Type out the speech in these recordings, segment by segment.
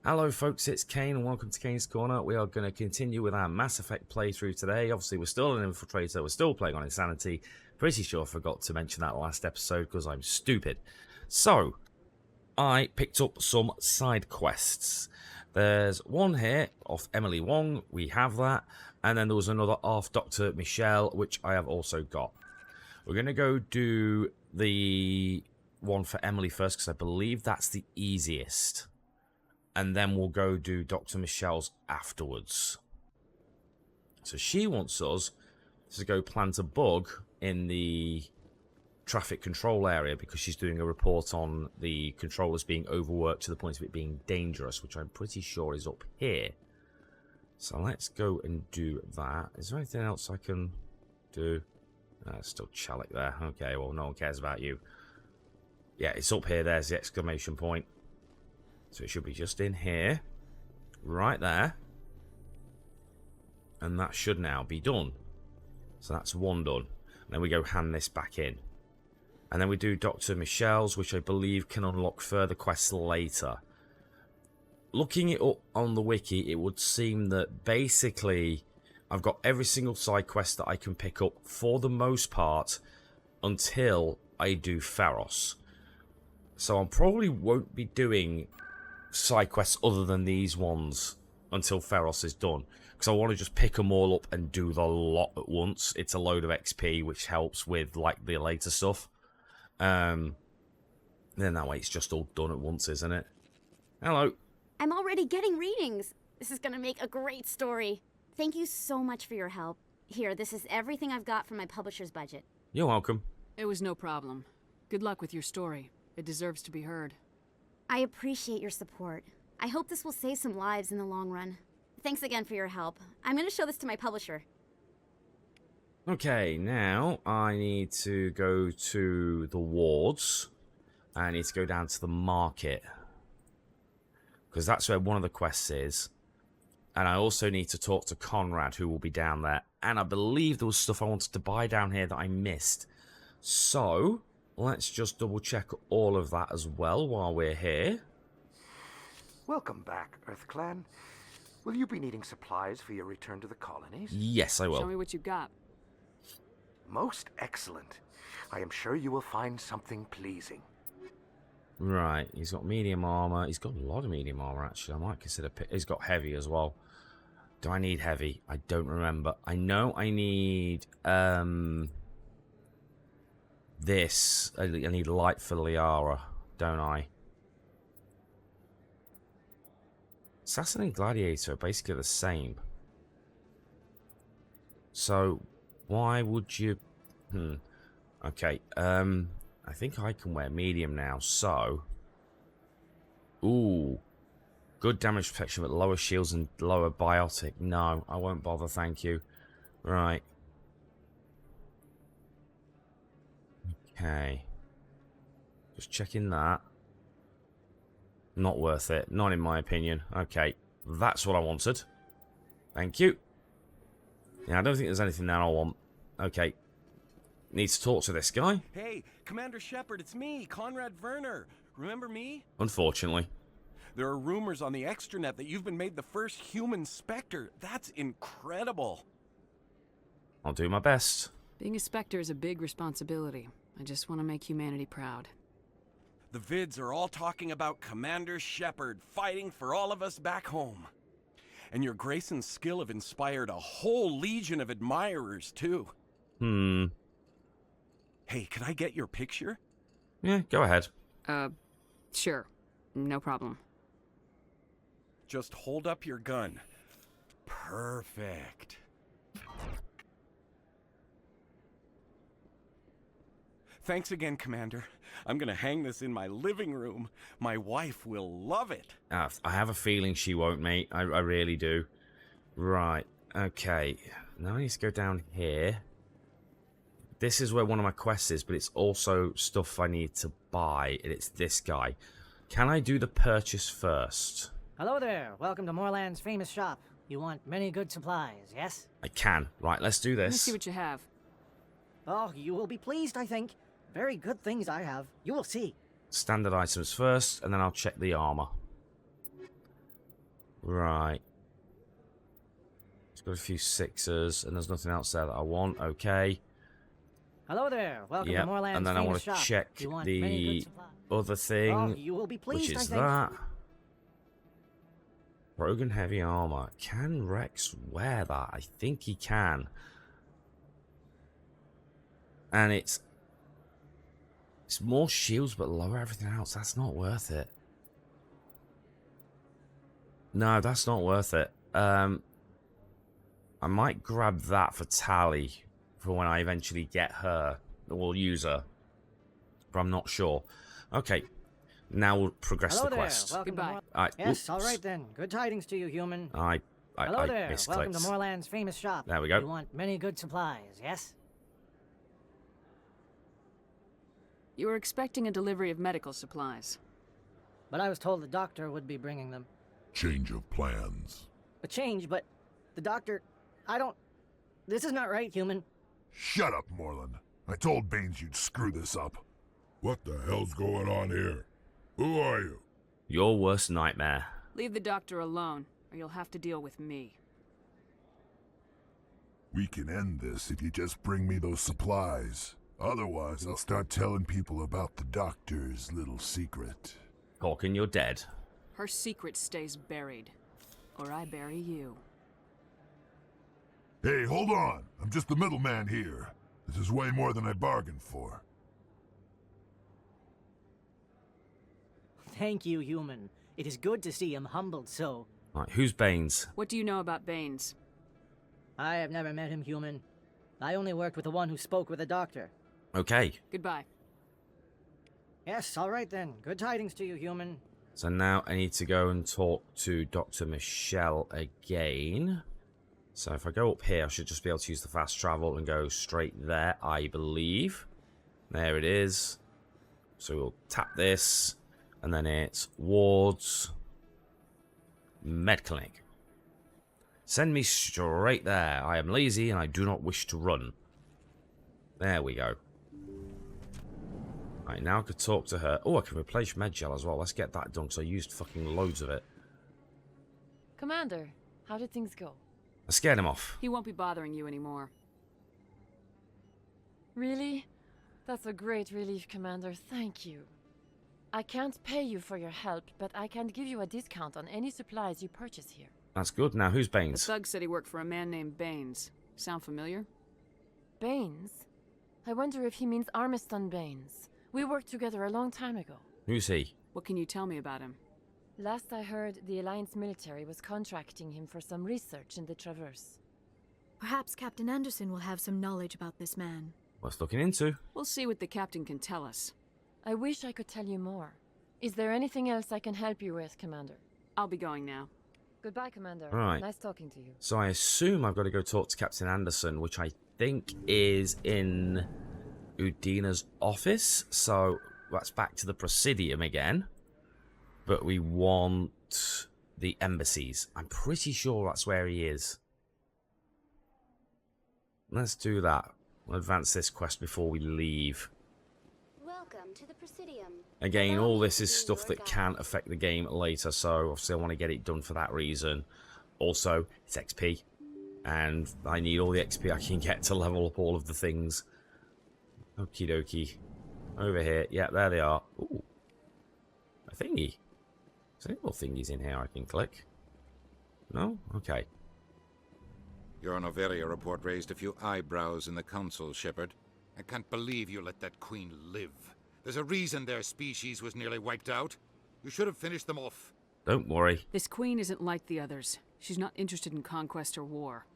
Hello folks, it's Kane and welcome to Kane's Corner. We are going to continue with our Mass Effect playthrough today. Obviously we're still an Infiltrator, we're still playing on Insanity. Pretty sure I forgot to mention that last episode because I'm stupid. So, I picked up some side quests. There's one here off Emily Wong, we have that. And then there was another off Dr. Michelle, which I have also got. We're going to go do the one for Emily first because I believe that's the easiest. And then we'll go do Dr. Michelle's afterwards. So she wants us to go plant a bug in the traffic control area because she's doing a report on the controllers being overworked to the point of it being dangerous, which I'm pretty sure is up here. So let's go and do that. Is there anything else I can do? Still Chalik there. Okay, well, no one cares about you. Yeah, it's up here. There's the exclamation point. So it should be just in here, right there, and that should now be done. So that's one done. And then we go hand this back in. And then we do Dr. Michelle's, which I believe can unlock further quests later. Looking it up on the wiki, it would seem that basically I've got every single side quest that I can pick up for the most part until I do Feros. So I probably won't be doing side quests other than these ones until Feros is done, because I want to just pick them all up and do the lot at once. It's a load of XP which helps with like the later stuff. Then that way it's just all done at once, isn't it? Hello. I'm already getting readings. This is gonna make a great story. Thank you so much for your help. Here, this is everything I've got from my publisher's budget. You're welcome. It was no problem. Good luck with your story. It deserves to be heard. I appreciate your support. I hope this will save some lives in the long run. Thanks again for your help. I'm going to show this to my publisher. Okay, now I need to go to the wards. I need to go down to the market, because that's where one of the quests is. And I also need to talk to Conrad, who will be down there. And I believe there was stuff I wanted to buy down here that I missed. So let's just double check all of that as well while we're here. Welcome back, Earth Clan. Will you be needing supplies for your return to the colonies? Yes, I will. Show me what you got. Most excellent. I am sure you will find something pleasing. Right, he's got medium armor. He's got a lot of medium armor, actually. I might consider... He's got heavy as well. Do I need heavy? I don't remember. I know I need... This. I need light for Liara, don't I? Assassin and Gladiator are basically the same. So, why would you... Okay, I think I can wear medium now, so... Ooh. Good damage protection, but lower shields and lower biotic. No, I won't bother, thank you. Right. Okay. Just checking that. Not worth it. Not in my opinion. Okay. That's what I wanted. Thank you. Yeah, I don't think there's anything that I want. Okay. Need to talk to this guy. Hey, Commander Shepard, it's me, Conrad Werner. Remember me? Unfortunately. There are rumors on the extranet that you've been made the first human Spectre. That's incredible. I'll do my best. Being a Spectre is a big responsibility. I just want to make humanity proud. The vids are all talking about Commander Shepard fighting for all of us back home. And your grace and skill have inspired a whole legion of admirers, too. Hey, can I get your picture? Yeah, go ahead. Sure. No problem. Just hold up your gun. Perfect. Thanks again, Commander. I'm gonna hang this in my living room. My wife will love it. I have a feeling she won't, mate. I really do. Right. Okay. Now I need to go down here. This is where one of my quests is, but it's also stuff I need to buy, and it's this guy. Can I do the purchase first? Hello there. Welcome to Moorland's famous shop. You want many good supplies, yes? I can. Right, let's do Let me this. see what you have. Oh, you will be pleased, I think. Very good things I have. You will see. Standard items first, and then I'll check the armor. Right. It's got a few 6s, and there's nothing else there that I want. Okay. Hello there. Welcome Yep, to Moorland's and then I want famous to shop. check You want many the good supplies? other thing, Oh, you will be pleased, which I is think. that. Brogan heavy armor. Can Wrex wear that? I think he can. And it's more shields but lower everything else. That's not worth it. No, that's not worth it. I might grab that for Tali for when I eventually get her or use her, but I'm not sure. Okay, now we'll progress Hello the there. quest. Welcome to Goodbye. Yes, all right then. Good tidings to you, human. I Hello there. misclicked. Welcome to Moorland's famous shop. There we go. You want many good supplies, yes? You were expecting a delivery of medical supplies. But I was told the doctor would be bringing them. Change of plans. A change, but the doctor... I don't... This is not right, human. Shut up, Moreland. I told Baines you'd screw this up. What the hell's going on here? Who are you? Your worst nightmare. Leave the doctor alone, or you'll have to deal with me. We can end this if you just bring me those supplies. Otherwise, I'll start telling people about the doctor's little secret. Hawken, you're dead. Her secret stays buried, or I bury you. Hey, hold on. I'm just the middleman here. This is way more than I bargained for. Thank you, human. It is good to see him humbled so. Right, who's Baines? What do you know about Baines? I have never met him, human. I only worked with the one who spoke with the doctor. Okay, Goodbye. Yes, all right then. Good tidings to you, human. so now I need to go and talk to Dr. Michelle again. So if I go up here, I should just be able to use the fast travel and go straight there, I believe. There it is. So we'll tap this, and then it's wards, med clinic. Send me straight there. I am lazy and I do not wish to run. There we go. Right, now I could talk to her. Oh, I can replace med gel as well. Let's get that done because I used fucking loads of it. Commander, how did things go? I scared him off. He won't be bothering you anymore. Really? That's a great relief, Commander. Thank you. I can't pay you for your help, but I can give you a discount on any supplies you purchase here. That's good. Now, who's The Baines? thug said he worked for a man named Baines. Sound familiar? Baines? I wonder if he means Armiston Baines. We worked together a long time ago. Who's he? What can you tell me about him? Last I heard, the Alliance military was contracting him for some research in the Traverse. Perhaps Captain Anderson will have some knowledge about this man. Worth looking into. We'll see what the captain can tell us. I wish I could tell you more. Is there anything else I can help you with, Commander? I'll be going now. Goodbye, Commander. Right. Nice talking to you. So I assume I've got to go talk to Captain Anderson, which I think is in Udina's office. So that's back to the Presidium again. But we want the embassies. I'm pretty sure that's where he is. Let's do that. We'll advance this quest before we leave. Welcome to the Presidium. Again, all this is stuff that can affect the game later, so obviously I want to get it done for that reason. Also, it's XP, and I need all the XP I can get to level up all of the things. Okie dokie. Over here. Yeah, there they are. Ooh. A thingy. Is there any more thingies in here I can click? No? Okay. Your Noveria report raised a few eyebrows in the Council, Shepard. I can't believe you let that queen live. There's a reason their species was nearly wiped out. You should have finished them off. Don't worry. This queen isn't like the others. She's not interested in conquest or war.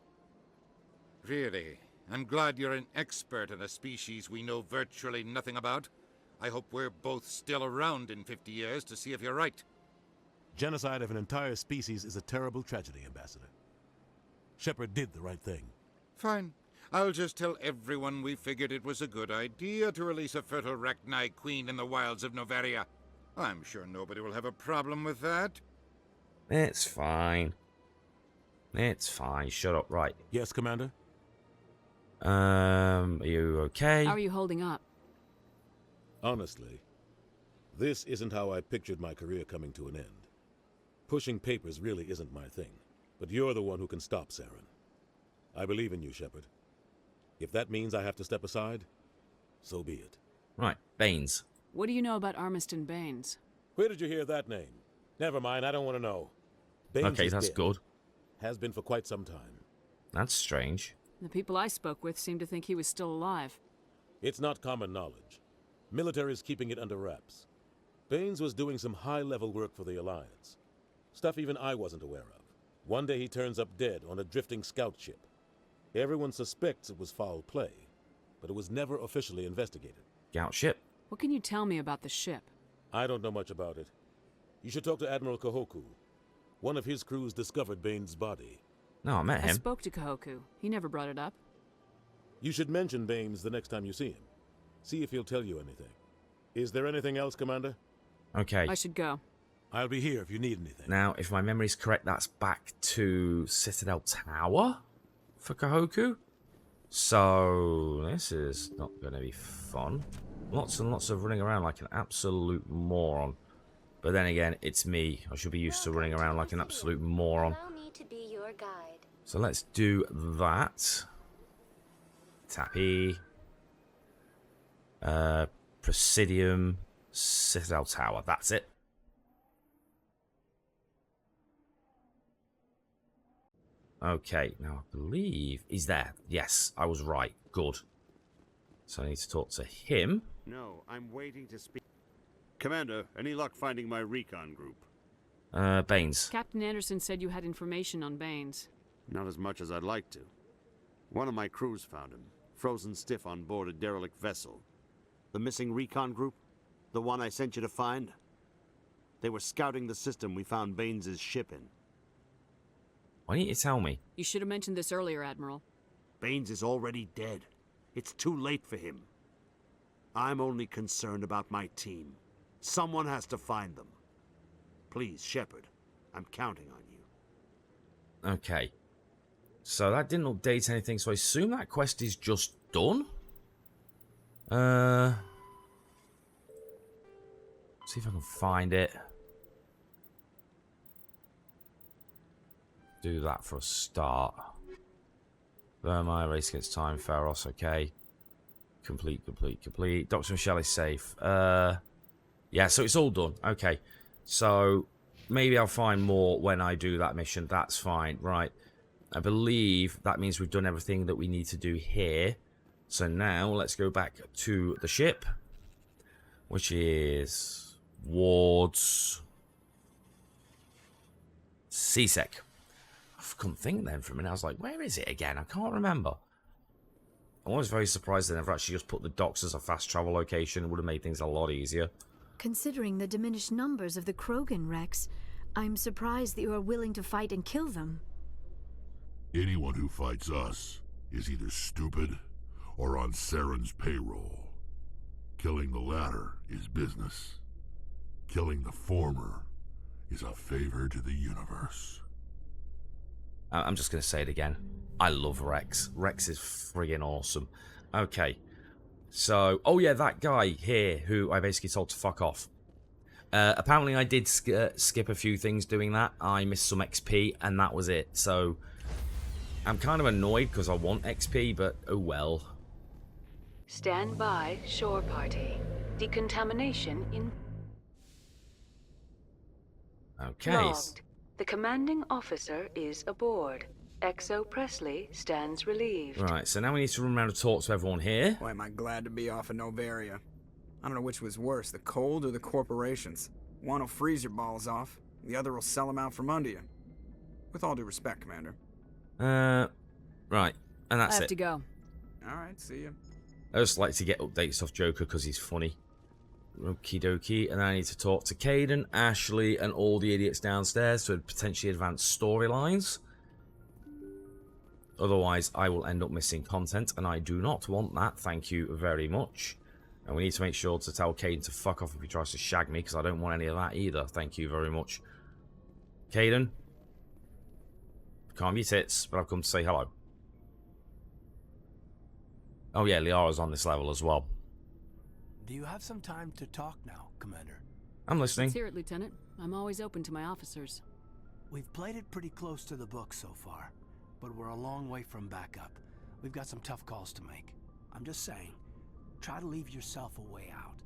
Really? I'm glad you're an expert in a species we know virtually nothing about. I hope we're both still around in 50 years to see if you're right. Genocide of an entire species is a terrible tragedy, Ambassador. Shepard did the right thing. Fine. I'll just tell everyone we figured it was a good idea to release a fertile Rachni queen in the wilds of Noveria. I'm sure nobody will have a problem with that. It's fine. It's fine. Shut up. Right. Yes, Commander? Are you okay? How are you holding up? Honestly, this isn't how I pictured my career coming to an end. Pushing papers really isn't my thing, but you're the one who can stop Saren. I believe in you, Shepard. If that means I have to step aside, so be it. Right, Baines. What do you know about Armiston Baines? Where did you hear that name? Never mind, I don't want to know. Baines Okay, is that's dead. good. Has been for quite some time. That's strange. The people I spoke with seemed to think he was still alive. It's not common knowledge. Military is keeping it under wraps. Baines was doing some high-level work for the Alliance. Stuff even I wasn't aware of. One day he turns up dead on a drifting scout ship. Everyone suspects it was foul play, but it was never officially investigated. Scout ship. What can you tell me about the ship? I don't know much about it. You should talk to Admiral Kahoku. One of his crews discovered Baines' body. No, I met I him. spoke to Kahoku. He never brought it up. You should mention Baines the next time you see him. See if he'll tell you anything. Is there anything else, Commander? Okay. I should go. I'll be here if you need anything. Now, if my memory's correct, that's back to Citadel Tower for Kahoku. So, this is not going to be fun. Lots and lots of running around like an absolute moron. But then again, it's me. I should be used to running around like an absolute moron. Allow me to be your guide. So let's do that. Tappy. Presidium. Citadel Tower. That's it. Okay, now I believe he's there. Yes, I was right. Good. So I need to talk to him. No, I'm waiting to speak. Commander, any luck finding my recon group? Baines. Captain Anderson said you had information on Baines. Not as much as I'd like to. One of my crews found him, frozen stiff on board a derelict vessel. The missing recon group? The one I sent you to find? They were scouting the system we found Baines' ship in. Why didn't you tell me? You should have mentioned this earlier, Admiral. Baines is already dead. It's too late for him. I'm only concerned about my team. Someone has to find them. Please, Shepard, I'm counting on you. Okay. So that didn't update anything, so I assume that quest is just done? See if I can find it. Do that for a start. Vermeer, race against time, Feros, okay. Complete. Dr. Michelle is safe. Yeah, so it's all done. Okay. So maybe I'll find more when I do that mission. That's fine. Right. I believe that means we've done everything that we need to do here. So now let's go back to the ship, which is Ward's CSEC. I couldn't think then for a minute. I was like, where is it again? I can't remember. I was very surprised they never actually just put the docks as a fast travel location. It would have made things a lot easier. Considering the diminished numbers of the Krogan, Wrex, I'm surprised that you are willing to fight and kill them. Anyone who fights us is either stupid or on Saren's payroll. Killing the latter is business. Killing the former is a favor to the universe. I'm just going to say it again. I love Wrex. Wrex is friggin' awesome. Okay. So, oh yeah, that guy here who I basically told to fuck off. Apparently I did skip a few things doing that. I missed some XP and that was it. So, I'm kind of annoyed because I want XP, but oh well. Stand by, shore party. Decontamination in... Okay. Logged. The commanding officer is aboard. Exo Presley stands relieved. Right, so now we need to run around and talk to everyone here. Boy, am I glad to be off of Novaria. I don't know which was worse, the cold or the corporations. One will freeze your balls off, the other will sell them out from under you. With all due respect, Commander. Right, and that's I have it. to go. Alright, see you. I just like to get updates off Joker because he's funny. Okie dokie, and then I need to talk to Caden, Ashley, and all the idiots downstairs to potentially advance storylines. Otherwise, I will end up missing content, and I do not want that. Thank you very much. And we need to make sure to tell Caden to fuck off if he tries to shag me, because I don't want any of that either. Thank you very much. Caden? Calm your tits, but I've come to say hello. Oh yeah, Liara's on this level as well. Do you have some time to talk now, Commander? I'm listening. Let's hear it, Lieutenant. I'm always open to my officers. We've played it pretty close to the book so far, but we're a long way from backup. We've got some tough calls to make. I'm just saying, try to leave yourself a way out.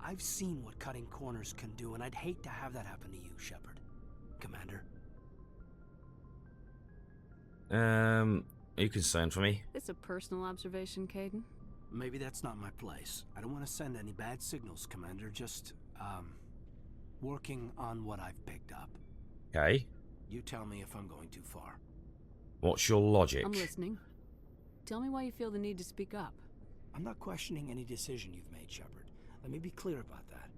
I've seen what cutting corners can do, and I'd hate to have that happen to you, Shepard. Commander. Are you concerned for me? It's a personal observation, Kaidan. Maybe that's not my place. I don't want to send any bad signals, Commander. Just, working on what I've picked up. Okay. You tell me if I'm going too far. What's your logic? I'm listening. Tell me why you feel the need to speak up. I'm not questioning any decision you've made, Shepard. Let me be clear about that.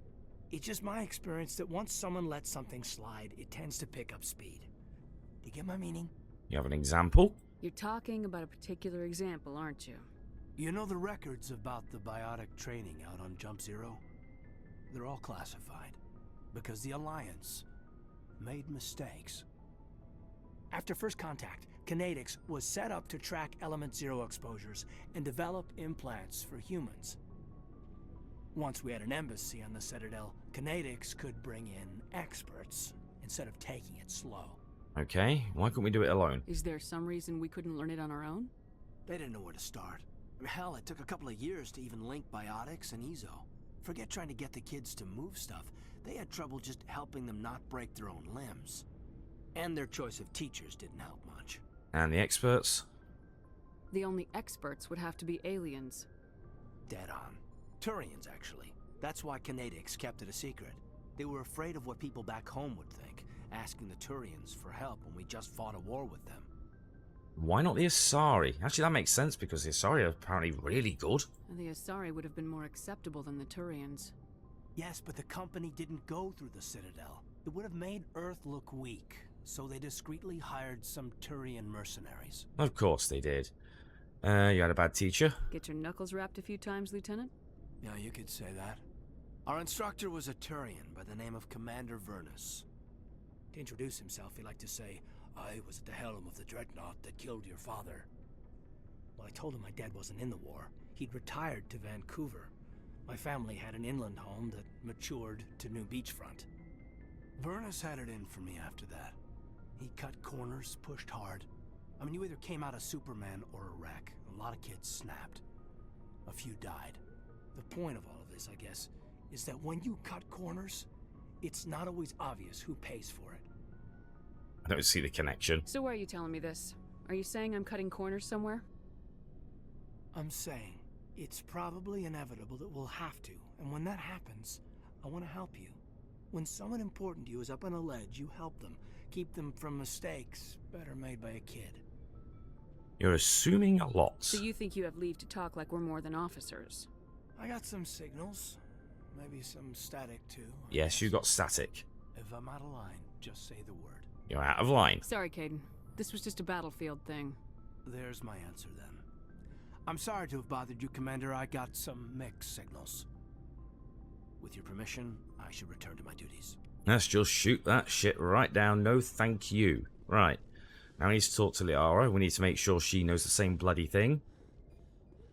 It's just my experience that once someone lets something slide, it tends to pick up speed. Do you get my meaning? You have an example? You're talking about a particular example, aren't you? You know the records about the biotic training out on Jump Zero? They're all classified, because the Alliance made mistakes. After first contact, Kinetics was set up to track Element Zero exposures and develop implants for humans. Once we had an embassy on the Citadel, Kinetics could bring in experts instead of taking it slow. Okay, why couldn't we do it alone? Is there some reason we couldn't learn it on our own? They didn't know where to start. Hell, it took a couple of years to even link biotics and EZO. Forget trying to get the kids to move stuff. They had trouble just helping them not break their own limbs. And their choice of teachers didn't help much. And the experts? The only experts would have to be aliens. Dead on. Turians, actually. That's why Kinetics kept it a secret. They were afraid of what people back home would think, asking the Turians for help when we just fought a war with them. Why not the Asari? Actually, that makes sense because the Asari are apparently really good. And the Asari would have been more acceptable than the Turians. Yes, but the company didn't go through the Citadel. It would have made Earth look weak, so they discreetly hired some Turian mercenaries. Of course they did. You had a bad teacher? Get your knuckles rapped a few times, Lieutenant? Yeah, you could say that. Our instructor was a Turian by the name of Commander Vernus. To introduce himself, he liked to say, "I was at the helm of the dreadnought that killed your father." Well, I told him my dad wasn't in the war. He'd retired to Vancouver. My family had an inland home that matured to New Beachfront. Vernus had it in for me after that. He cut corners, pushed hard. I mean, you either came out a Superman or a wreck. A lot of kids snapped. A few died. The point of all of this, I guess, is that when you cut corners, it's not always obvious who pays for it. I don't see the connection. So why are you telling me this? Are you saying I'm cutting corners somewhere? I'm saying it's probably inevitable that we'll have to, and when that happens, I want to help you. When someone important to you is up on a ledge, you help them. Keep them from mistakes better made by a kid. You're assuming a lot. So you think you have leave to talk like we're more than officers? I got some signals. Maybe some static, too. Yes, you got static. If I'm out of line, just say the word. You're out of line. Sorry, Kaidan. This was just a battlefield thing. There's my answer, then. I'm sorry to have bothered you, Commander. I got some mixed signals. With your permission, I should return to my duties. Let's just shoot that shit right down. No thank you. Right. Now we need to talk to Liara. We need to make sure she knows the same bloody thing.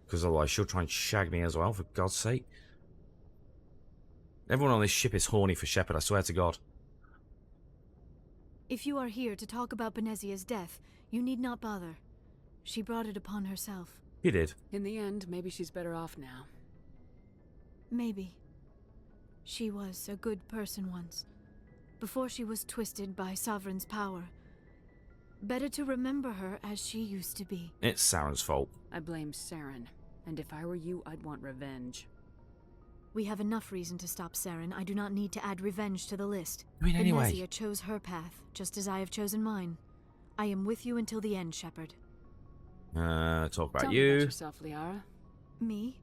Because otherwise she'll try and shag me as well, for God's sake. Everyone on this ship is horny for Shepard, I swear to God. If you are here to talk about Benezia's death, you need not bother. She brought it upon herself. He did. In the end, maybe she's better off now. Maybe. She was a good person once, before she was twisted by Sovereign's power. Better to remember her as she used to be. It's Saren's fault. I blame Saren, and if I were you, I'd want revenge. We have enough reason to stop Saren. I do not need to add revenge to the list. I mean, anyway. Benezia chose her path, just as I have chosen mine. I am with you until the end, Shepard. Talk about Tell you. me about yourself, Liara. Me?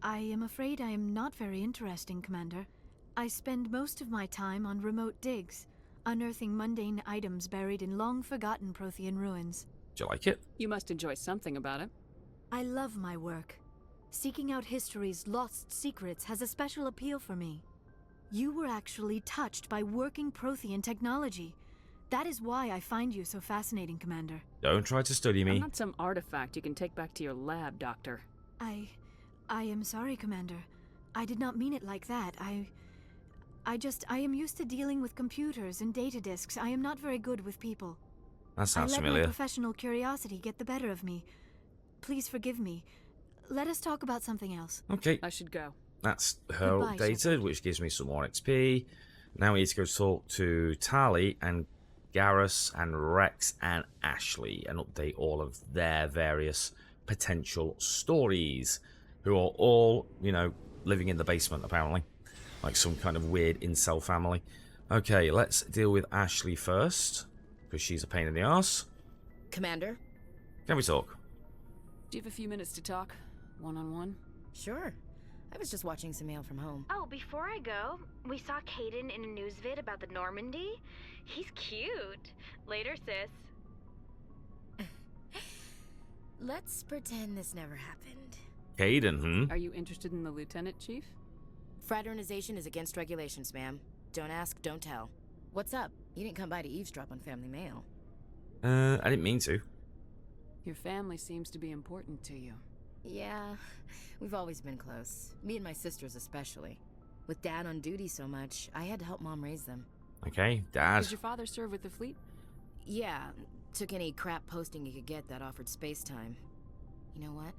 I am afraid I am not very interesting, Commander. I spend most of my time on remote digs, unearthing mundane items buried in long-forgotten Prothean ruins. Do you like it? You must enjoy something about it. I love my work. Seeking out history's lost secrets has a special appeal for me. You were actually touched by working Prothean technology. That is why I find you so fascinating, Commander. Don't try to study me. I'm not some artifact you can take back to your lab, Doctor. I am sorry, Commander. I did not mean it like that. I am used to dealing with computers and data disks. I am not very good with people. That sounds I let familiar. my professional curiosity get the better of me. Please forgive me. Let us talk about something else. Okay. I should go. That's her Goodbye, updated, Shepard. which gives me some more XP. Now we need to go talk to Tali and Garrus and Wrex and Ashley and update all of their various potential stories, who are all, you know, living in the basement apparently, like some kind of weird incel family. Okay, let's deal with Ashley first, because she's a pain in the ass. Commander? Can we talk? Do you have a few minutes to talk? One-on-one? Sure. I was just watching some mail from home. Oh, before I go, we saw Caden in a news vid about the Normandy. He's cute. Later, sis. Let's pretend this never happened. Caden, Are you interested in the lieutenant, Chief? Fraternization is against regulations, ma'am. Don't ask, don't tell. What's up? You didn't come by to eavesdrop on family mail. I didn't mean to. Your family seems to be important to you. Yeah, we've always been close. Me and my sisters especially. With Dad on duty so much, I had to help Mom raise them. Okay, Dad. Did your father serve with the fleet? Yeah, took any crap posting he could get that offered space time. You know what?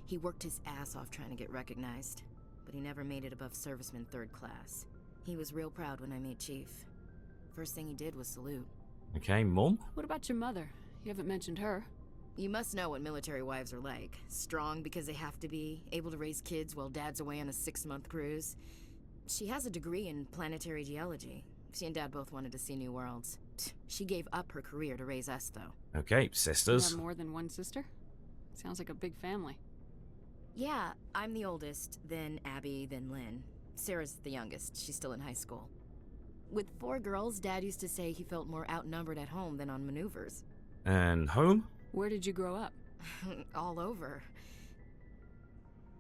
He worked his ass off trying to get recognized, but he never made it above serviceman 3rd class. He was real proud when I made Chief. First thing he did was salute. Okay, Mum? What about your mother? You haven't mentioned her. You must know what military wives are like. Strong because they have to be, able to raise kids while Dad's away on a 6-month cruise. She has a degree in planetary geology. She and Dad both wanted to see new worlds. She gave up her career to raise us, though. Okay, You sisters. have more than one sister? Sounds like a big family. Yeah, I'm the oldest, then Abby, then Lynn. Sarah's the youngest. She's still in high school. With 4 girls, Dad used to say he felt more outnumbered at home than on maneuvers. And home? Where did you grow up? All over.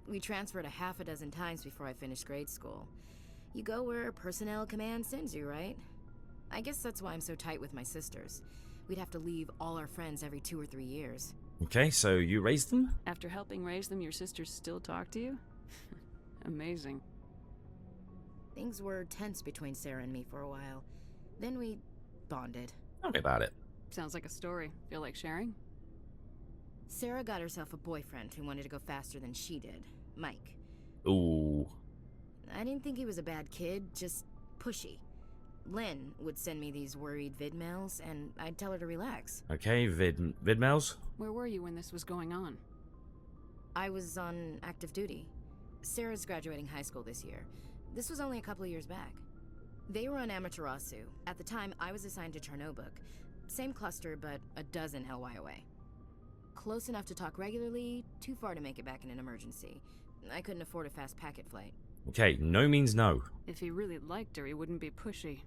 We transferred a half a dozen times before I finished grade school. You go where personnel command sends you, right? I guess that's why I'm so tight with my sisters. We'd have to leave all our friends every 2 or 3 years. Okay, so you raised them? After helping raise them, your sisters still talk to you? Amazing. Things were tense between Sarah and me for a while. Then we bonded. Tell me about it. Sounds like a story. Feel like sharing? Sarah got herself a boyfriend who wanted to go faster than she did, Mike. Ooh. I didn't think he was a bad kid, just pushy. Lynn would send me these worried vid mails, and I'd tell her to relax. Okay, vidmails? Where were you when this was going on? I was on active duty. Sarah's graduating high school this year. This was only a couple of years back. They were on Amaterasu. At the time, I was assigned to Chernobog. Same cluster, but a dozen LY away. Close enough to talk regularly, too far to make it back in an emergency. I couldn't afford a fast packet flight. Okay, no means no. If he really liked her, he wouldn't be pushy.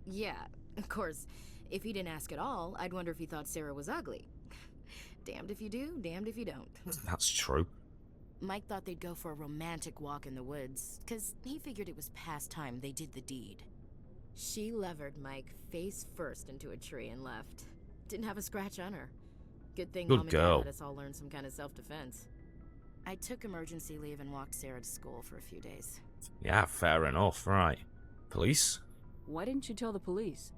Yeah, of course. If he didn't ask at all, I'd wonder if he thought Sarah was ugly. Damned if you do, damned if you don't. That's true. Mike thought they'd go for a romantic walk in the woods, 'cause he figured it was past time they did the deed. She levered Mike face first into a tree and left. Didn't have a scratch on her. Good thing Good Mom and girl. Dad let us all learn some kind of self-defense. I took emergency leave and walked Sarah to school for a few days. Yeah, fair enough, right. Police? Why didn't you tell the police?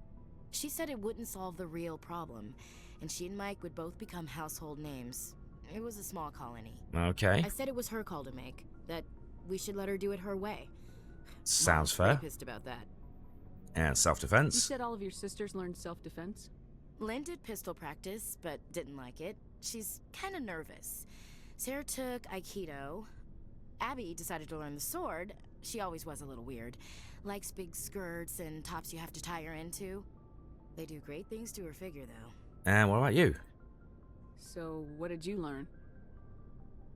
She said it wouldn't solve the real problem, and she and Mike would both become household names. It was a small colony. Okay. I said it was her call to make, that we should let her do it her way. Sounds Mom's pretty fair. pissed about that. And You self-defense? said all of your sisters learned self-defense? Lynn did pistol practice, but didn't like it. She's kind of nervous. Sarah took Aikido. Abby decided to learn the sword. She always was a little weird. Likes big skirts and tops you have to tie her into. They do great things to her figure, though. And what about you? So, what did you learn?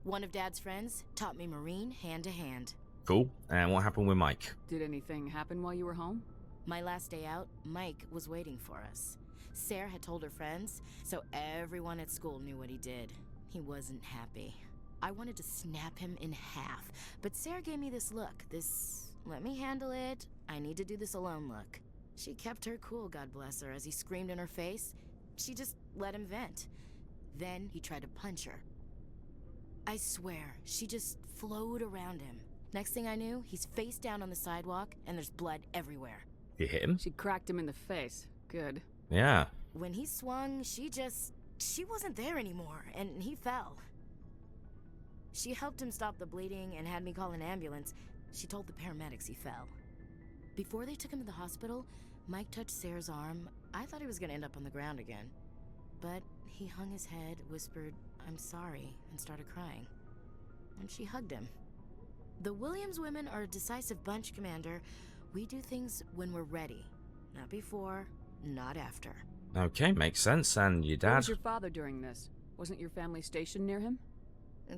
One of Dad's friends taught me Marine hand to hand. Cool. And what happened with Mike? Did anything happen while you were home? My last day out, Mike was waiting for us. Sarah had told her friends, so everyone at school knew what he did. He wasn't happy. I wanted to snap him in half, but Sarah gave me this look, this let me handle it, I need to do this alone look. She kept her cool, God bless her, as he screamed in her face. She just let him vent. Then he tried to punch her. I swear, she just flowed around him. Next thing I knew, he's face down on the sidewalk, and there's blood everywhere. You hit him? She cracked him in the face. Good. Yeah. When he swung, she wasn't there anymore, and he fell. She helped him stop the bleeding and had me call an ambulance. She told the paramedics he fell. Before they took him to the hospital, Mike touched Sarah's arm. I thought he was gonna end up on the ground again. But he hung his head, whispered, "I'm sorry," and started crying. And she hugged him. The Williams women are a decisive bunch, Commander. We do things when we're ready. Not before, not after. Okay, makes sense. And your Where dad? was your father during this? Wasn't your family stationed near him?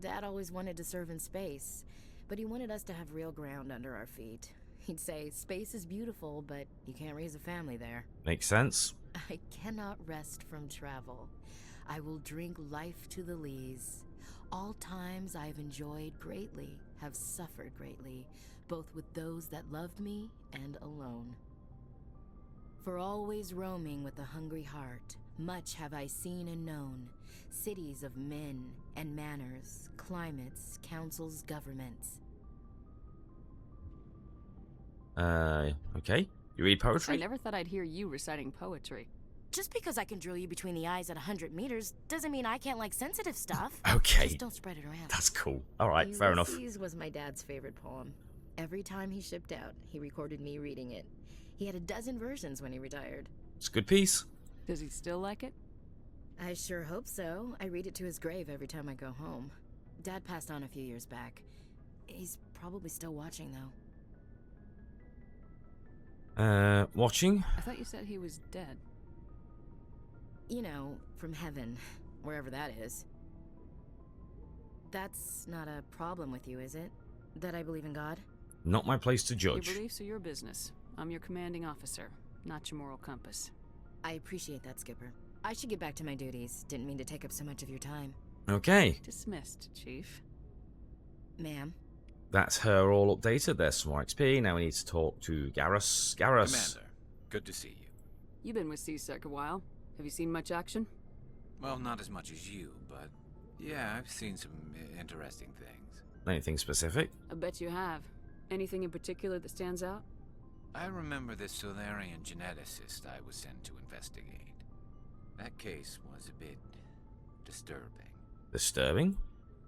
Dad always wanted to serve in space, but he wanted us to have real ground under our feet. He'd say, space is beautiful, but you can't raise a family there. Makes sense. I cannot rest from travel. I will drink life to the lees. All times I have enjoyed greatly, have suffered greatly, both with those that loved me and alone. For always roaming with a hungry heart, much have I seen and known, cities of men and manners, climates, councils, governments. Okay. You read poetry? I never thought I'd hear you reciting poetry. Just because I can drill you between the eyes at 100 meters doesn't mean I can't like sensitive stuff. Okay. Just don't spread it around. That's cool. All right, fair enough. Ulysses was my dad's favorite poem. Every time he shipped out, he recorded me reading it. He had a dozen versions when he retired. It's a good piece. Does he still like it? I sure hope so. I read it to his grave every time I go home. Dad passed on a few years back. He's probably still watching, though. Watching? I thought you said he was dead. You know, from heaven, wherever that is. That's not a problem with you, is it? That I believe in God? Not my place to Your judge. beliefs are your business. I'm your commanding officer, not your moral compass. I appreciate that, Skipper. I should get back to my duties. Didn't mean to take up so much of your time. Okay. Dismissed, Chief. Ma'am? That's her all updated. There's some more XP. Now we need to talk to Garrus. Garrus. Commander, good to see you. You've been with C-Sec a while. Have you seen much action? Well, not as much as you, but yeah, I've seen some interesting things. Anything specific? I bet you have. Anything in particular that stands out? I remember this Solarian geneticist I was sent to investigate. That case was a bit disturbing. Disturbing?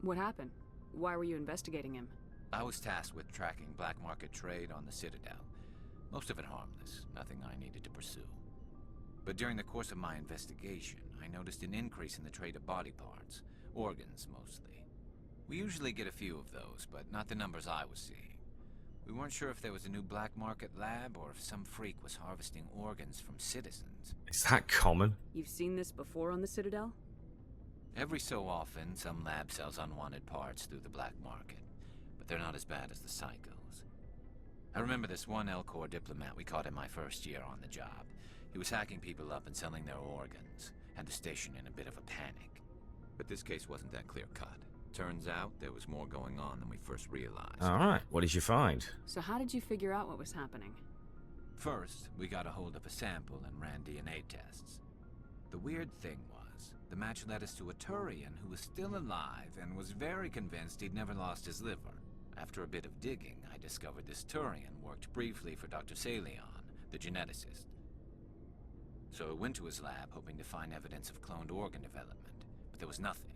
What happened? Why were you investigating him? I was tasked with tracking black market trade on the Citadel. Most of it harmless, nothing I needed to pursue. But during the course of my investigation, I noticed an increase in the trade of body parts, organs mostly. We usually get a few of those, but not the numbers I was seeing. We weren't sure if there was a new black market lab or if some freak was harvesting organs from citizens. Is that common? You've seen this before on the Citadel? Every so often, some lab sells unwanted parts through the black market, but they're not as bad as the psychos. I remember this one L-Corps diplomat we caught in my first year on the job. He was hacking people up and selling their organs, had the station in a bit of a panic. But this case wasn't that clear-cut. Turns out there was more going on than we first realized. Alright, what did you find? So how did you figure out what was happening? First, we got a hold of a sample and ran DNA tests. The weird thing was, the match led us to a Turian who was still alive and was very convinced he'd never lost his liver. After a bit of digging, I discovered this Turian worked briefly for Dr. Salion, the geneticist. So I went to his lab hoping to find evidence of cloned organ development, but there was nothing.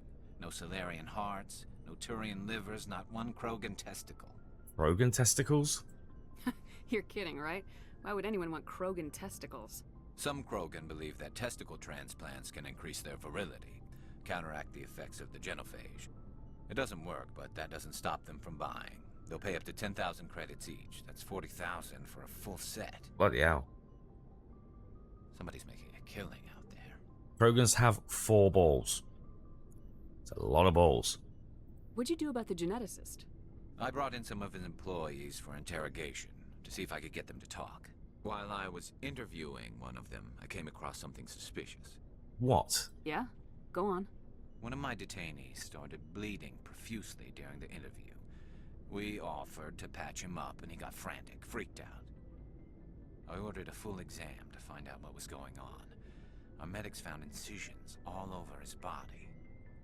No Solarian hearts, no Turian livers, not one Krogan testicle. Krogan testicles? You're kidding, right? Why would anyone want Krogan testicles? Some Krogan believe that testicle transplants can increase their virility, counteract the effects of the genophage. It doesn't work, but that doesn't stop them from buying. They'll pay up to 10,000 credits each. That's 40,000 for a full set. Bloody hell. Somebody's making a killing out there. Krogans have 4 balls. It's a lot of balls. What'd you do about the geneticist? I brought in some of his employees for interrogation, to see if I could get them to talk. While I was interviewing one of them, I came across something suspicious. What? Yeah? Go on. One of my detainees started bleeding profusely during the interview. We offered to patch him up, and he got frantic, freaked out. I ordered a full exam to find out what was going on. Our medics found incisions all over his body,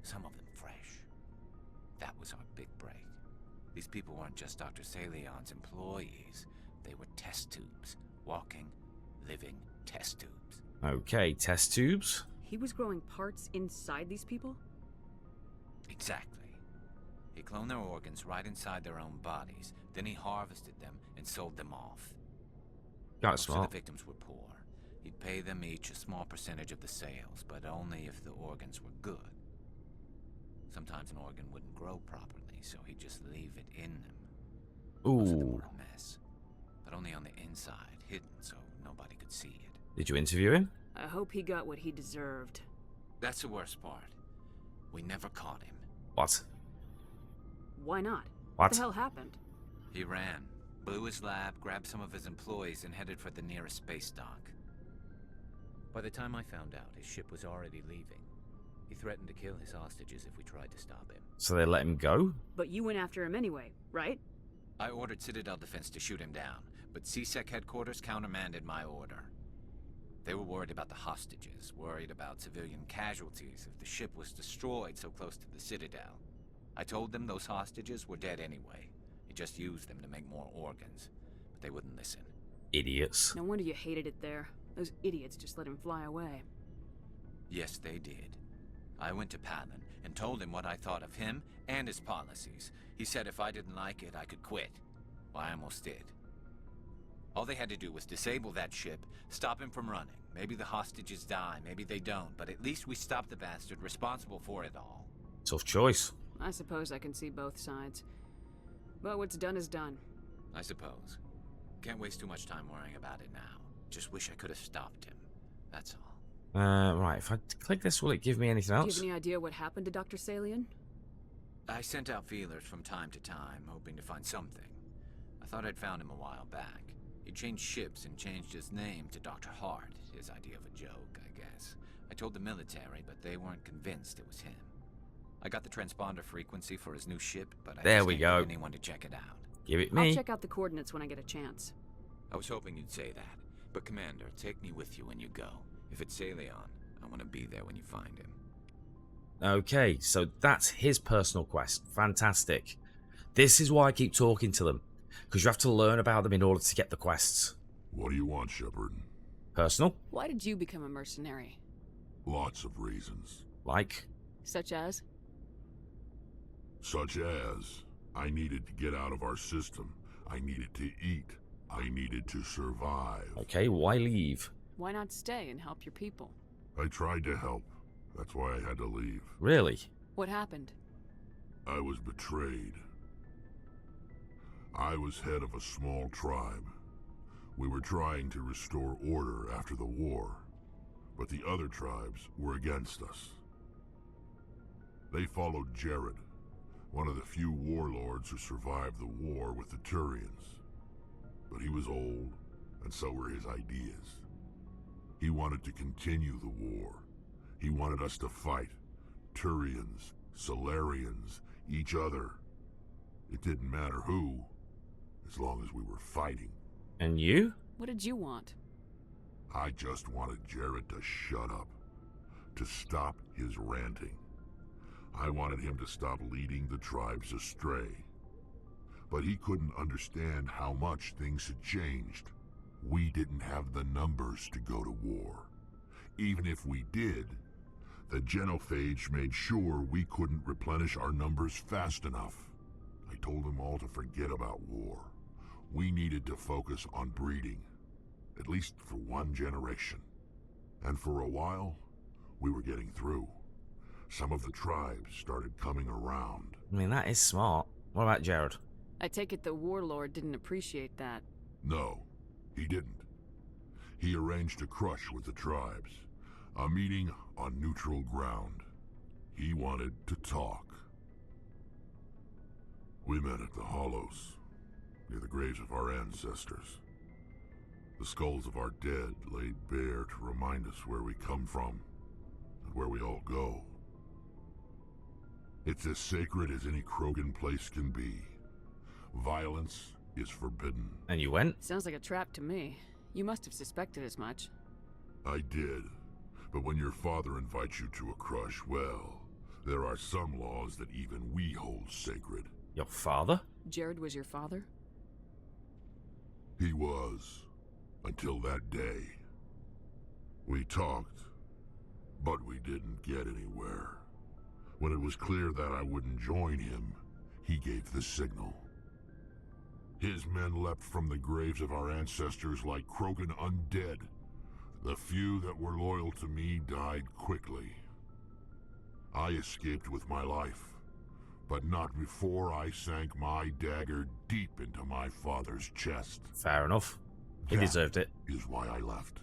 some of them fresh. That was our big break. These people weren't just Dr. Salion's employees. They were test tubes. Walking, living test tubes. Okay, test tubes. He was growing parts inside these people? Exactly. He cloned their organs right inside their own bodies. Then he harvested them and sold them off. That's Most smart. of the victims were poor. He'd pay them each a small percentage of the sales, but only if the organs were good. Sometimes an organ wouldn't grow properly, so he'd just leave it in them. Most of them Ooh. were a mess, but only on the inside, hidden so nobody could see it. Did you interview him? I hope he got what he deserved. That's the worst part. We never caught him. What? Why not? What? The hell happened? He ran, blew his lab, grabbed some of his employees, and headed for the nearest space dock. By the time I found out, his ship was already leaving. He threatened to kill his hostages if we tried to stop him. So they let him go? But you went after him anyway, right? I ordered Citadel Defense to shoot him down, but CSEC headquarters countermanded my order. They were worried about the hostages, worried about civilian casualties if the ship was destroyed so close to the Citadel. I told them those hostages were dead anyway. He just used them to make more organs, but they wouldn't listen. Idiots. No wonder you hated it there. Those idiots just let him fly away. Yes, they did. I went to Palin and told him what I thought of him and his policies. He said if I didn't like it, I could quit. Well, I almost did. All they had to do was disable that ship, stop him from running. Maybe the hostages die, maybe they don't, but at least we stopped the bastard responsible for it all. Tough choice. I suppose I can see both sides. But what's done is done. I suppose. Can't waste too much time worrying about it now. Just wish I could have stopped him. That's all. Right, if I click this, will it give me anything Do you else? have any idea what happened to Dr. Salion? I sent out feelers from time to time, hoping to find something. I thought I'd found him a while back. He changed ships and changed his name to Dr. Hart, his idea of a joke, I guess. I told the military, but they weren't convinced it was him. I got the transponder frequency for his new ship, but I There just we can't go. get anyone to check it out. Give it I'll me. check out the coordinates when I get a chance. I was hoping you'd say that. But Commander, take me with you when you go. If it's Salion, I want to be there when you find him. Okay, so that's his personal quest. Fantastic. This is why I keep talking to them. Because you have to learn about them in order to get the quests. What do you want, Shepard? Personal? Why did you become a mercenary? Lots of reasons. Like? Such as? Such as, I needed to get out of our system. I needed to eat. I needed to survive. Okay, why leave? Why not stay and help your people? I tried to help. That's why I had to leave. Really? What happened? I was betrayed. I was head of a small tribe. We were trying to restore order after the war, but the other tribes were against us. They followed Jared, one of the few warlords who survived the war with the Turians. But he was old, and so were his ideas. He wanted to continue the war. He wanted us to fight. Turians, Solarians, each other. It didn't matter who, as long as we were fighting. And you? What did you want? I just wanted Jared to shut up, to stop his ranting. I wanted him to stop leading the tribes astray. But he couldn't understand how much things had changed. We didn't have the numbers to go to war. Even if we did, the genophage made sure we couldn't replenish our numbers fast enough. I told them all to forget about war. We needed to focus on breeding, at least for one generation. And for a while, we were getting through. Some of the tribes started coming around. I mean, that is smart. What about Jared? I take it the warlord didn't appreciate that. No, he didn't. He arranged a crush with the tribes, a meeting on neutral ground. He wanted to talk. We met at the Hollows, near the graves of our ancestors. The skulls of our dead laid bare to remind us where we come from, and where we all go. It's as sacred as any Krogan place can be. Violence is forbidden. And you went? Sounds like a trap to me. You must have suspected as much. I did. But when your father invites you to a crush, well, there are some laws that even we hold sacred. Your father? Jared was your father? He was. Until that day. We talked, but we didn't get anywhere. When it was clear that I wouldn't join him, he gave the signal. His men leapt from the graves of our ancestors like Krogan undead. The few that were loyal to me died quickly. I escaped with my life, but not before I sank my dagger deep into my father's chest. Fair enough. He deserved it. Is why I left.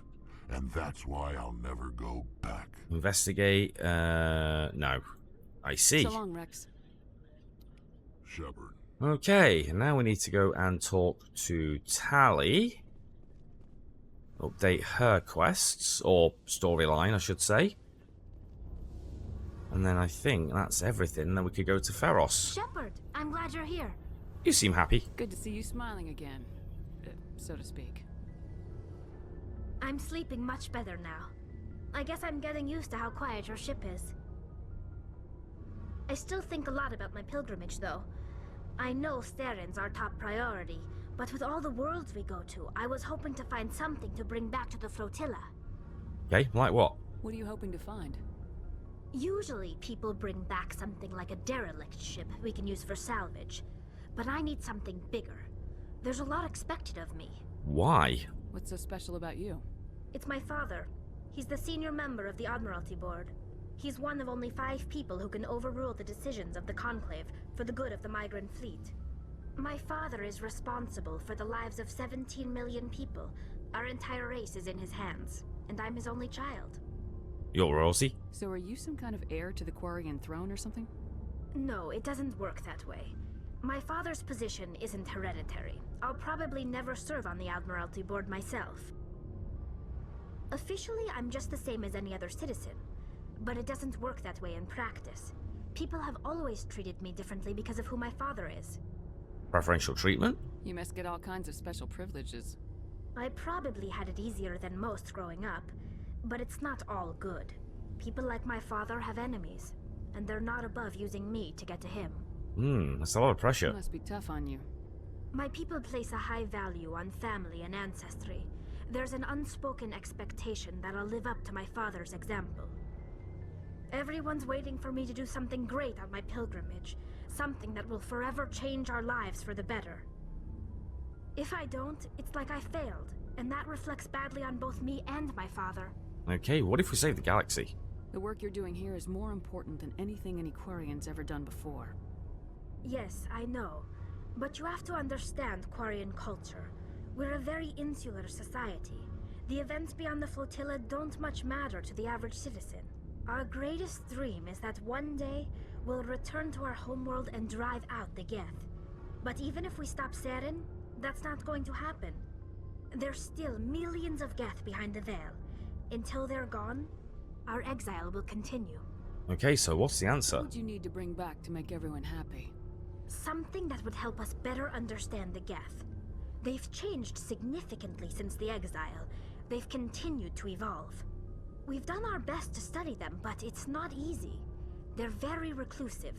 And that's why I'll never go back. Investigate. No. I see. So long, Wrex. Shepard. Okay, and now we need to go and talk to Tali. Update her quests, or storyline, I should say. And then I think that's everything. Then we could go to Feros. Shepard, I'm glad you're here. You seem happy. Good to see you smiling again, so to speak. I'm sleeping much better now. I guess I'm getting used to how quiet your ship is. I still think a lot about my pilgrimage, though. I know Saren's our top priority, but with all the worlds we go to, I was hoping to find something to bring back to the flotilla. Okay, like what? What are you hoping to find? Usually, people bring back something like a derelict ship we can use for salvage. But I need something bigger. There's a lot expected of me. Why? What's so special about you? It's my father. He's the senior member of the Admiralty Board. He's one of only 5 people who can overrule the decisions of the Conclave for the good of the migrant fleet. My father is responsible for the lives of 17 million people. Our entire race is in his hands, and I'm his only child. You're royalty? So are you some kind of heir to the Quarian throne or something? No, it doesn't work that way. My father's position isn't hereditary. I'll probably never serve on the Admiralty Board myself. Officially, I'm just the same as any other citizen. But it doesn't work that way in practice. People have always treated me differently because of who my father is. Preferential treatment? You must get all kinds of special privileges. I probably had it easier than most growing up, but it's not all good. People like my father have enemies, and they're not above using me to get to him. That's a lot of pressure. It must be tough on you. My people place a high value on family and ancestry. There's an unspoken expectation that I'll live up to my father's example. Everyone's waiting for me to do something great on my pilgrimage, something that will forever change our lives for the better. If I don't, it's like I failed, and that reflects badly on both me and my father. Okay, what if we save the galaxy? The work you're doing here is more important than anything any Quarian's ever done before. Yes, I know. But you have to understand Quarian culture. We're a very insular society. The events beyond the flotilla don't much matter to the average citizen. Our greatest dream is that one day we'll return to our homeworld and drive out the Geth. But even if we stop Saren, that's not going to happen. There's still millions of Geth behind the veil. Until they're gone, our exile will continue. Okay, so what's the answer? What would you need to bring back to make everyone happy? Something that would help us better understand the Geth. They've changed significantly since the exile. They've continued to evolve. We've done our best to study them, but it's not easy. They're very reclusive.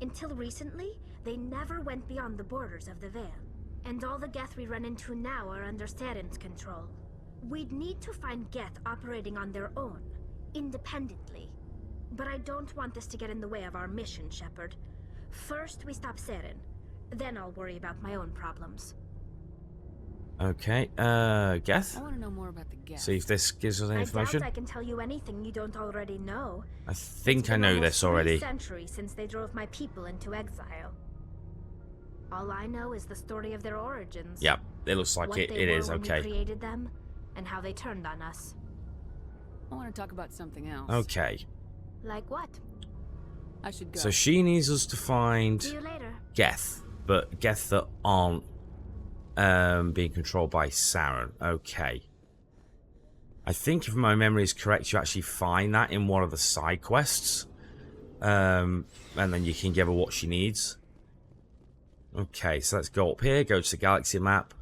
Until recently, they never went beyond the borders of the Veil. And all the Geth we run into now are under Saren's control. We'd need to find Geth operating on their own, independently. But I don't want this to get in the way of our mission, Shepard. First, we stop Saren. Then I'll worry about my own problems. Okay, Geth? I want to know more about the Geth. See if this gives us any information. I doubt I can tell you anything you don't already know. I think I know this already. It's been almost 3 centuries since they drove my people into exile. All I know is the story of their origins. Yep, it looks like it is okay. What they created them, and how they turned on us. I want to talk about something else. Okay. Like what? I should go. So she needs us to find See you later. Geth, but Geth that aren't being controlled by Saren. Okay. I think if my memory is correct, you actually find that in one of the side quests. And then you can give her what she needs. Okay, so let's go up here, go to the galaxy map,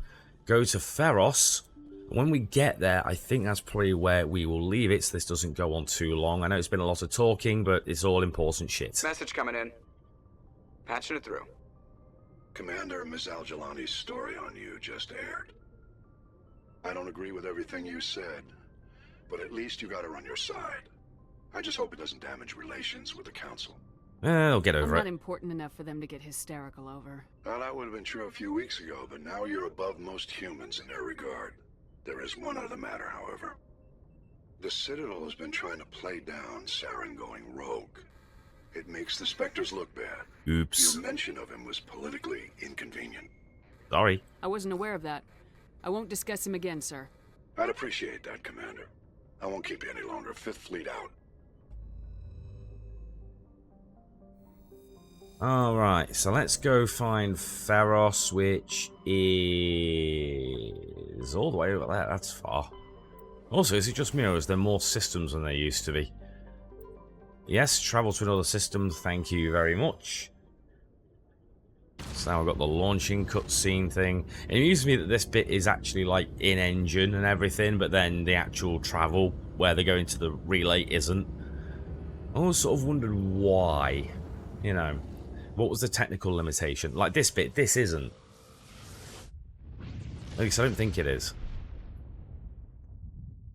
go to Feros. When we get there, I think that's probably where we will leave it, so this doesn't go on too long. I know it's been a lot of talking, but it's all important shit. Message coming in. Patching it through. Commander, Ms. Al-Jalani's story on you just aired. I don't agree with everything you said, but at least you got her on your side. I just hope it doesn't damage relations with the Council. I'll get over I'm it. not important enough for them to get hysterical over. Well, that would have been true a few weeks ago, but now you're above most humans in their regard. There is one other matter, however. The Citadel has been trying to play down Saren going rogue. It makes the Spectres look bad. Oops. Your mention of him was politically inconvenient. Sorry. I wasn't aware of that. I won't discuss him again, sir. I'd appreciate that, Commander. I won't keep you any longer. Fifth Fleet out. Alright, so let's go find Feros, which is all the way over there. That's far. Also, is it just me or is there more systems than there used to be? Yes, travel to another system, thank you very much. So now we've got the launching cutscene thing. It amuses me that this bit is actually like in-engine and everything, but then the actual travel where they're going to the relay isn't. I always sort of wondered why. You know, what was the technical limitation? Like this bit, this isn't. At least I don't think it is.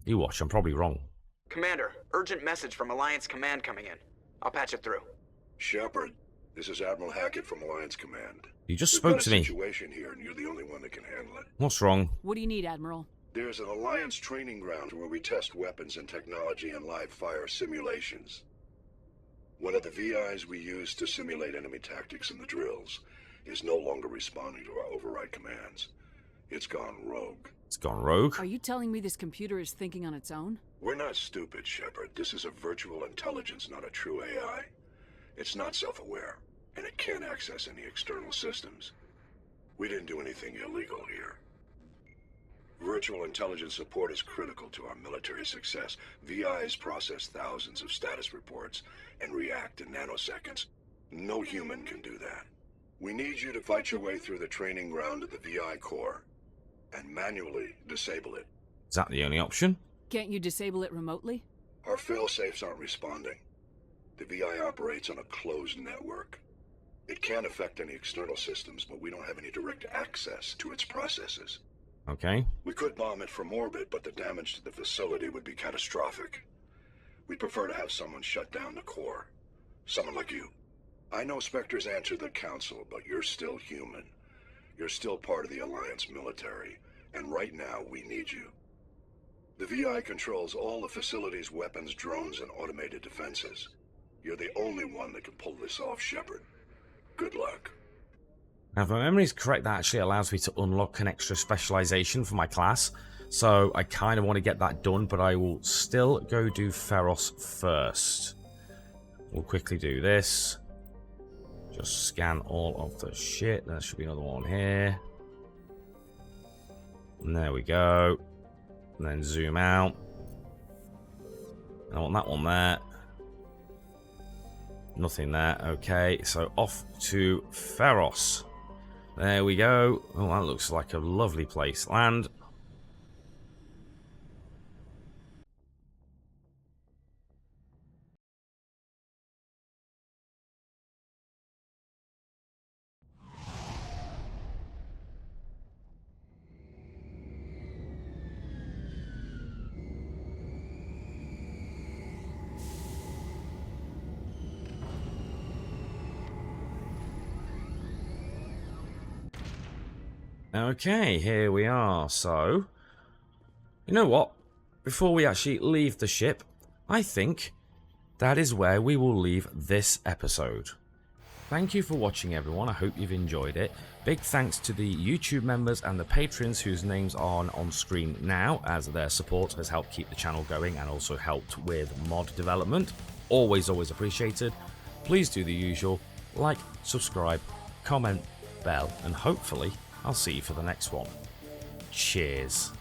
You watch, I'm probably wrong. Commander, urgent message from Alliance Command coming in. I'll patch it through. Shepard, this is Admiral Hackett from Alliance Command. You just We've spoke got to a me. Situation here, and you're the only one that can handle it. What's wrong? What do you need, Admiral? There's an Alliance training ground where we test weapons and technology in live fire simulations. One of the VIs we use to simulate enemy tactics in the drills is no longer responding to our override commands. It's gone rogue. It's gone rogue? Are you telling me this computer is thinking on its own? We're not stupid, Shepard. This is a virtual intelligence, not a true AI. It's not self-aware, and it can't access any external systems. We didn't do anything illegal here. Virtual intelligence support is critical to our military success. VIs process thousands of status reports and react in nanoseconds. No human can do that. We need you to fight your way through the training ground of the VI core and manually disable it. Is that the only option? Can't you disable it remotely? Our failsafes aren't responding. The VI operates on a closed network. It can affect any external systems, but we don't have any direct access to its processes. Okay. We could bomb it from orbit, but the damage to the facility would be catastrophic. We'd prefer to have someone shut down the core. Someone like you. I know Spectres answer the Council, but you're still human. You're still part of the Alliance military, and right now we need you. The VI controls all the facility's weapons, drones, and automated defenses. You're the only one that can pull this off, Shepard. Good luck. Now, if my memory is correct, that actually allows me to unlock an extra specialization for my class. So I kind of want to get that done, but I will still go do Feros first. We'll quickly do this. Just scan all of the shit. There should be another one here. And there we go. And then zoom out. I want that one there. Nothing there. Okay, so off to Feros. There we go. Oh, that looks like a lovely place. Land. Okay, here we are. So, you know what? Before we actually leave the ship, I think that is where we will leave this episode. Thank you for watching, everyone. I hope you've enjoyed it. Big thanks to the YouTube members and the patrons whose names are on screen now, as their support has helped keep the channel going and also helped with mod development. Always appreciated. Please do the usual. Like, subscribe, comment, bell, and hopefully I'll see you for the next one. Cheers.